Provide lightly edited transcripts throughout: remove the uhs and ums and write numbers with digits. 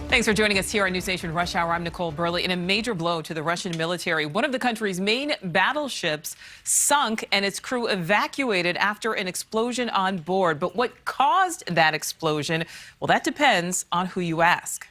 Thanks for joining us here on NewsNation Rush Hour. I'm Nichole Berlie. In a major blow to the Russian military, one of the country's main battleships sunk and its crew evacuated after an explosion on board. But what caused that explosion? Well, that depends on who you ask.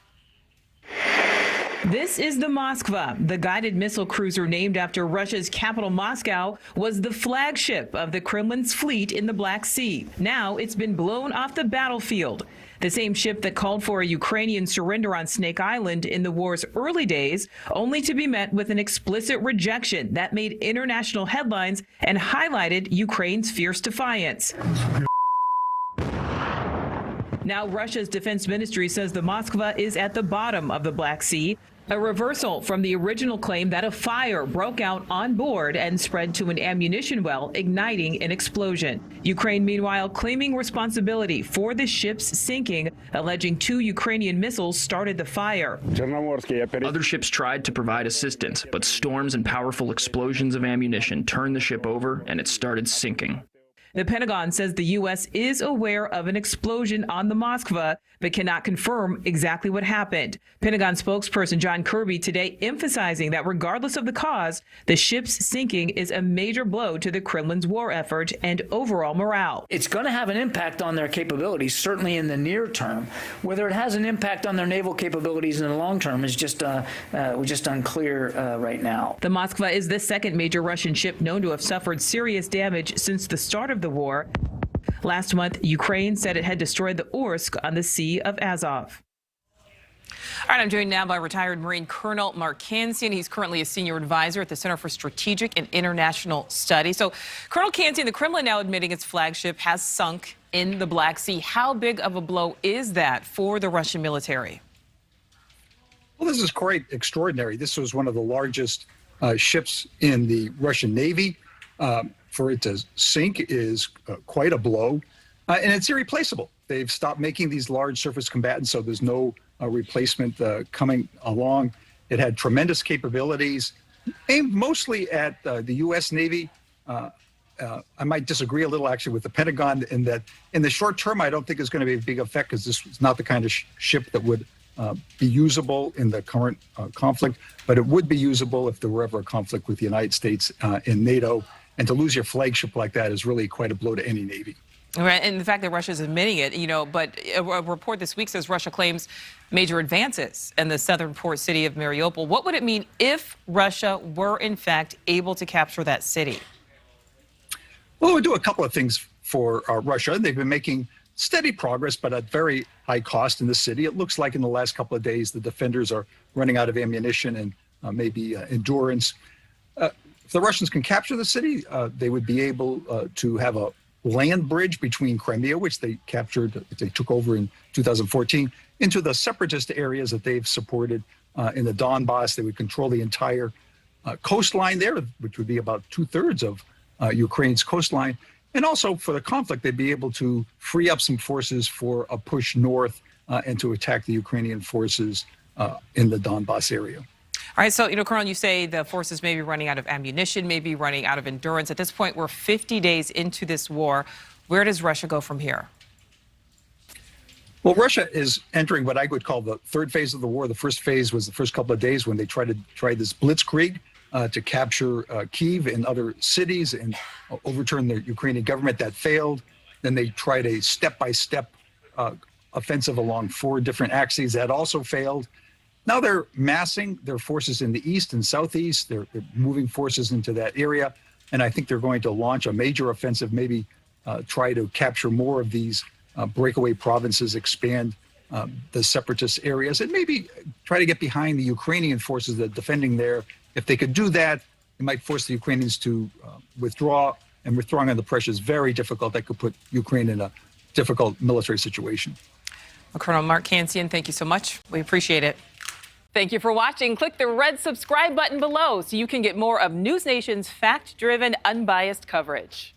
This is the Moskva. The guided missile cruiser named after Russia's capital Moscow was the flagship of the Kremlin's fleet in the Black Sea. Now it's been blown off the battlefield. The same ship that called for a Ukrainian surrender on Snake Island in the war's early days, only to be met with an explicit rejection that made international headlines and highlighted Ukraine's fierce defiance. Now Russia's defense ministry says the Moskva is at the bottom of the Black Sea, a reversal from the original claim that a fire broke out on board and spread to an ammunition well, igniting an explosion. Ukraine, meanwhile, claiming responsibility for the ship's sinking, alleging 2 Ukrainian missiles started the fire. Other ships tried to provide assistance, but storms and powerful explosions of ammunition turned the ship over and it started sinking. The Pentagon says the U.S. is aware of an explosion on the Moskva, but cannot confirm exactly what happened. Pentagon spokesperson John Kirby today emphasizing that regardless of the cause, the ship's sinking is a major blow to the Kremlin's war effort and overall morale. It's going to have an impact on their capabilities, certainly in the near term. Whether it has an impact on their naval capabilities in the long term is just unclear right now. The Moskva is the second major Russian ship known to have suffered serious damage since the start of the war. Last month, Ukraine said it had destroyed the Orsk on the Sea of Azov. All right, I'm joined now by retired Marine Colonel Mark Kansian. He's currently a senior advisor at the Center for Strategic and International Studies. So, Colonel Kansian, the Kremlin now admitting its flagship has sunk in the Black Sea. How big of a blow is that for the Russian military? Well, this is quite extraordinary. This was one of the largest ships in the Russian Navy. For it to sink is quite a blow, and it's irreplaceable. They've stopped making these large surface combatants, so there's no replacement coming along. It had tremendous capabilities, aimed mostly at the U.S. Navy. I might disagree a little, actually, with the Pentagon in that in the short term, I don't think it's going to be a big effect because this is not the kind of ship that would be usable in the current conflict, but it would be usable if there were ever a conflict with the United States and NATO. And to lose your flagship like that is really quite a blow to any Navy. Right, and the fact that Russia's admitting it, but a report this week says Russia claims major advances in the southern port city of Mariupol. What would it mean if Russia were, in fact, able to capture that city? Well, it would do a couple of things for Russia. They've been making steady progress, but at very high cost in the city. It looks like in the last couple of days, the defenders are running out of ammunition and maybe endurance. If the Russians can capture the city, they would be able to have a land bridge between Crimea, which they captured, they took over in 2014, into the separatist areas that they've supported in the Donbass. They would control the entire coastline there, which would be about 2/3 of Ukraine's coastline. And also for the conflict, they'd be able to free up some forces for a push north and to attack the Ukrainian forces in the Donbass area. All right, so, Colonel, you say the forces may be running out of ammunition, maybe running out of endurance. At this point, we're 50 days into this war. Where does Russia go from here? Well, Russia is entering what I would call the third phase of the war. The first phase was the first couple of days when they tried this blitzkrieg to capture Kyiv and other cities and overturn the Ukrainian government. That failed. Then they tried a step-by-step offensive along 4 different axes. That also failed. Now they're massing their forces in the east and southeast. They're moving forces into that area. And I think they're going to launch a major offensive, maybe try to capture more of these breakaway provinces, expand the separatist areas, and maybe try to get behind the Ukrainian forces that are defending there. If they could do that, it might force the Ukrainians to withdraw. And withdrawing under pressure is very difficult. That could put Ukraine in a difficult military situation. Well, Colonel Mark Kansian, thank you so much. We appreciate it. Thank you for watching. Click the red subscribe button below so you can get more of NewsNation's fact-driven, unbiased coverage.